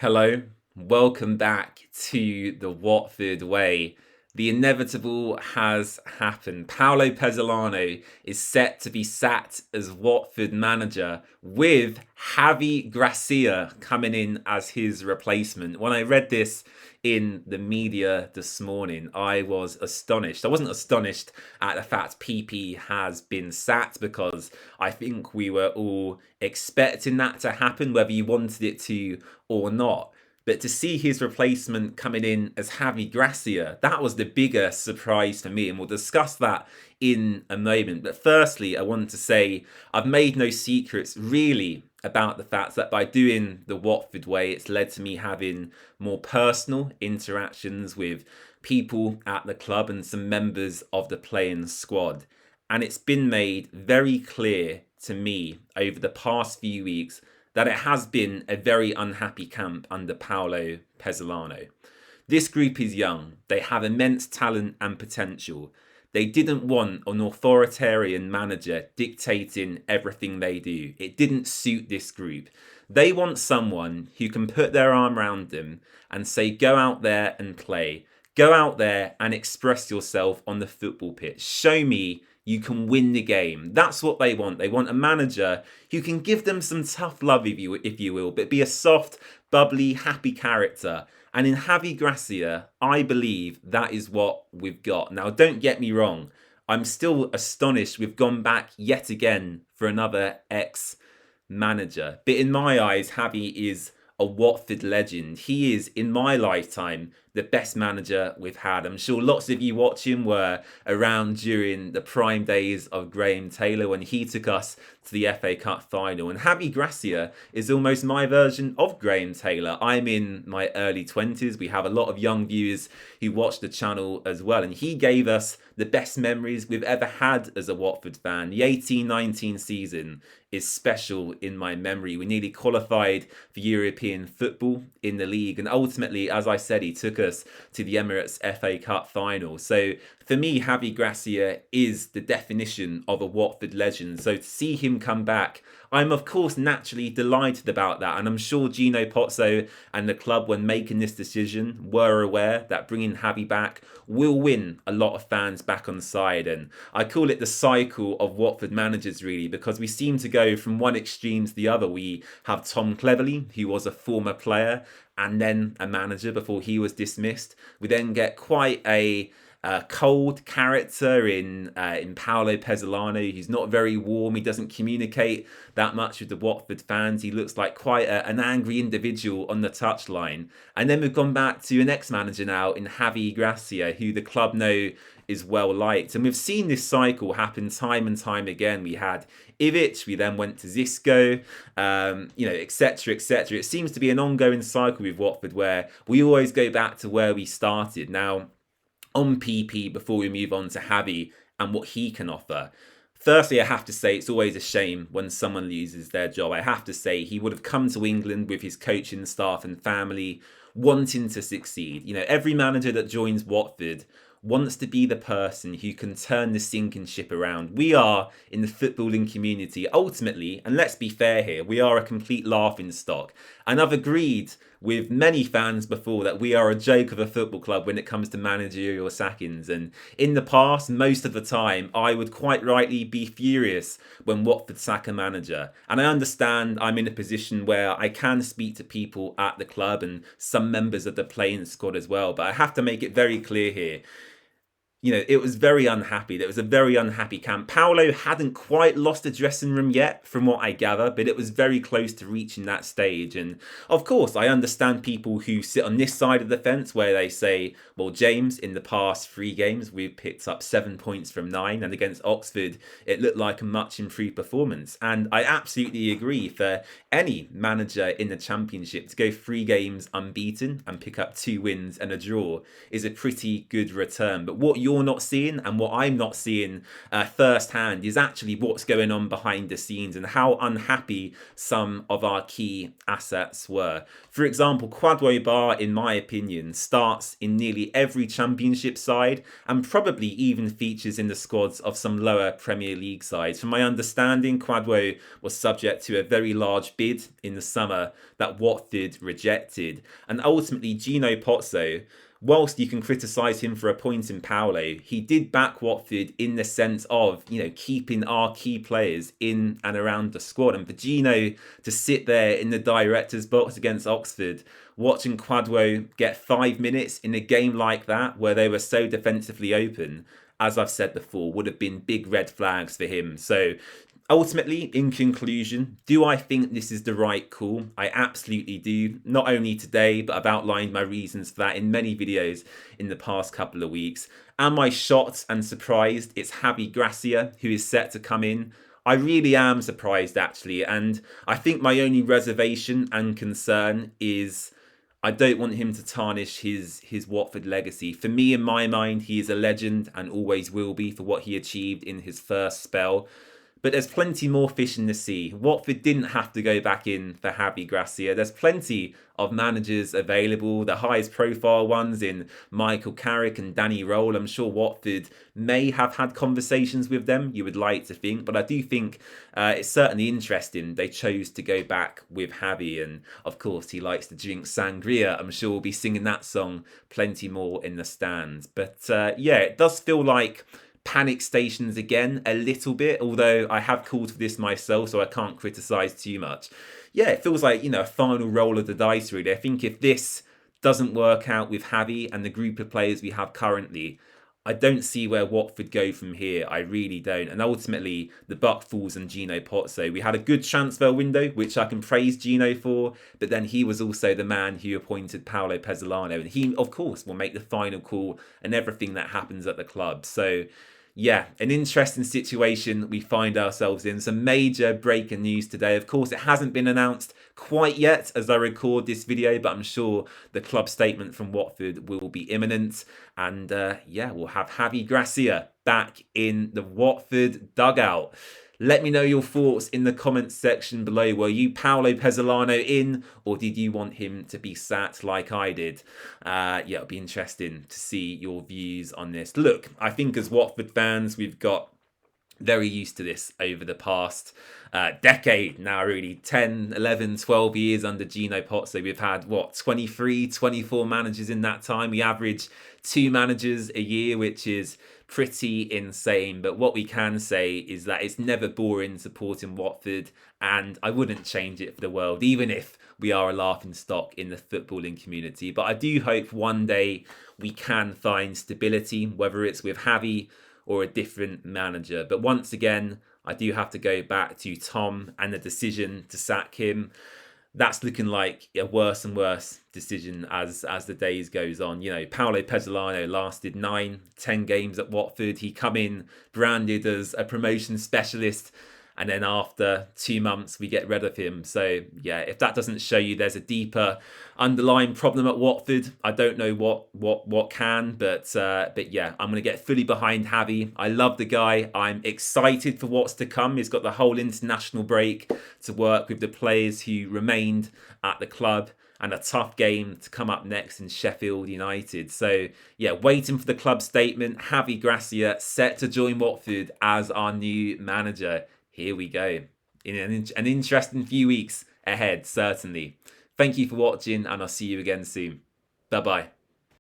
Hello, welcome back to the Watford Way. The inevitable has happened. Paulo Pezzolano is set to be sacked as Watford manager with Javi Gracia coming in as his replacement. When I read this in the media this morning, I was astonished. I wasn't astonished at the fact PP has been sacked because I think we were all expecting that to happen, whether you wanted it to or not. But to see his replacement coming in as Javi Gracia, that was the bigger surprise for me. And we'll discuss that in a moment. But firstly, I want to say I've made no secrets really about the fact that by doing the Watford way, it's led to me having more personal interactions with people at the club and some members of the playing squad. And it's been made very clear to me over the past few weeks that it has been a very unhappy camp under Paulo Pezzolano. This group is young, they have immense talent and potential. They didn't want an authoritarian manager dictating everything they do. It didn't suit this group. They want someone who can put their arm around them and say, go out there and play. Go out there and express yourself on the football pitch. Show me you can win the game. That's what they want. They want a manager who can give them some tough love, if you will, but be a soft, bubbly, happy character. And in Javi Gracia, I believe that is what we've got. Now, don't get me wrong. I'm still astonished we've gone back yet again for another ex-manager. But in my eyes, Javi is a Watford legend. He is, in my lifetime, the best manager we've had. I'm sure lots of you watching were around during the prime days of Graham Taylor when he took us to the FA Cup final. And Javi Gracia is almost my version of Graham Taylor. I'm in my early 20s. We have a lot of young viewers who watch the channel as well. And he gave us the best memories we've ever had as a Watford fan. The 18-19 season is special in my memory. We nearly qualified for European football in the league. And ultimately, as I said, he took us to the Emirates FA Cup final. So for me, Javi Gracia is the definition of a Watford legend. So to see him come back, I'm of course naturally delighted about that. And I'm sure Gino Pozzo and the club, when making this decision, were aware that bringing Javi back will win a lot of fans back on side. And I call it the cycle of Watford managers, really, because we seem to go from one extreme to the other. We have Tom Cleverley, who was a former player and then a manager before he was dismissed. We then get quite a cold character in Paulo Pezzolano. He's not very warm. He doesn't communicate that much with the Watford fans. He looks like quite an angry individual on the touchline. And then we've gone back to an ex-manager now in Javi Gracia, who the club know is well liked. And we've seen this cycle happen time and time again. We had Ivic, we then went to Zisco, etc., etc. It seems to be an ongoing cycle with Watford where we always go back to where we started. Now, on PP, before we move on to Javi and what he can offer. Firstly, I have to say it's always a shame when someone loses their job. I have to say he would have come to England with his coaching staff and family wanting to succeed. You know, every manager that joins Watford wants to be the person who can turn the sinking ship around. We are, in the footballing community, ultimately, and let's be fair here, we are a complete laughing stock. And I've agreed with many fans before that we are a joke of a football club when it comes to managerial sackings. And in the past, most of the time, I would quite rightly be furious when Watford sack a manager. And I understand I'm in a position where I can speak to people at the club and some members of the playing squad as well. But I have to make it very clear here. You know, it was very unhappy. There was a very unhappy camp. Paulo hadn't quite lost the dressing room yet, from what I gather, but it was very close to reaching that stage. And of course, I understand people who sit on this side of the fence where they say, well, James, in the past 3 games, we've picked up 7 points from 9. And against Oxford, it looked like a much improved performance. And I absolutely agree, for any manager in the Championship to go 3 games unbeaten and pick up 2 wins and a draw is a pretty good return. But what you're you're not seeing and what I'm not seeing firsthand is actually what's going on behind the scenes and how unhappy some of our key assets were. For example, Kwadwo Bar, in my opinion, starts in nearly every championship side and probably even features in the squads of some lower Premier League sides. From my understanding, Kwadwo was subject to a very large bid in the summer that Watford rejected. And ultimately, Gino Pozzo, whilst you can criticise him for appointing Paulo, he did back Watford in the sense of, keeping our key players in and around the squad. And for Gino to sit there in the director's box against Oxford, watching Kwadwo get 5 minutes in a game like that, where they were so defensively open, as I've said before, would have been big red flags for him. So ultimately, in conclusion, do I think this is the right call? I absolutely do. Not only today, but I've outlined my reasons for that in many videos in the past couple of weeks. Am I shocked and surprised it's Javi Gracia who is set to come in? I really am surprised, actually. And I think my only reservation and concern is I don't want him to tarnish his Watford legacy. For me, in my mind, he is a legend and always will be for what he achieved in his first spell. But there's plenty more fish in the sea. Watford didn't have to go back in for Javi Gracia. There's plenty of managers available, the highest profile ones in Michael Carrick and Danny Roll. I'm sure Watford may have had conversations with them, you would like to think. But I do think it's certainly interesting they chose to go back with Javi. And of course, he likes to drink sangria. I'm sure we'll be singing that song plenty more in the stands. But yeah, it does feel like panic stations again a little bit, although I have called for this myself, so I can't criticise too much. Yeah, it feels like, a final roll of the dice, really. I think if this doesn't work out with Javi and the group of players we have currently, I don't see where Watford go from here. I really don't. And ultimately, the buck falls on Gino Pozzo. We had a good transfer window, which I can praise Gino for, but then he was also the man who appointed Paulo Pezzolano. And he, of course, will make the final call and everything that happens at the club. So yeah, an interesting situation we find ourselves in. Some major breaking news today. Of course, it hasn't been announced quite yet as I record this video, but I'm sure the club statement from Watford will be imminent. And yeah, we'll have Javi Gracia back in the Watford dugout. Let me know your thoughts in the comments section below. Were you Paulo Pezzolano in, or did you want him to be sat like I did? Yeah, it'll be interesting to see your views on this. Look, I think as Watford fans, we've got very used to this over the past decade now, really. 10, 11, 12 years under Gino Pozzo. We've had, 23, 24 managers in that time. We average 2 managers a year, which is pretty insane. But what we can say is that it's never boring supporting Watford, and I wouldn't change it for the world, even if we are a laughing stock in the footballing community. But I do hope one day we can find stability, whether it's with Javi or a different manager. But once again, I do have to go back to Tom and the decision to sack him. That's looking like a worse and worse decision as the days goes on. Paulo Pezzolano lasted 9-10 games at Watford. He come in branded as a promotion specialist, and then after 2 months we get rid of him. So yeah, if that doesn't show you there's a deeper underlying problem at Watford, I don't know what can. But yeah, I'm going to get fully behind Javi. I love the guy. I'm excited for what's to come. He's got the whole international break to work with the players who remained at the club, and a tough game to come up next in Sheffield United. So yeah, waiting for the club statement. Javi Gracia set to join Watford as our new manager. Here we go. In an interesting few weeks ahead, certainly. Thank you for watching, and I'll see you again soon. Bye-bye.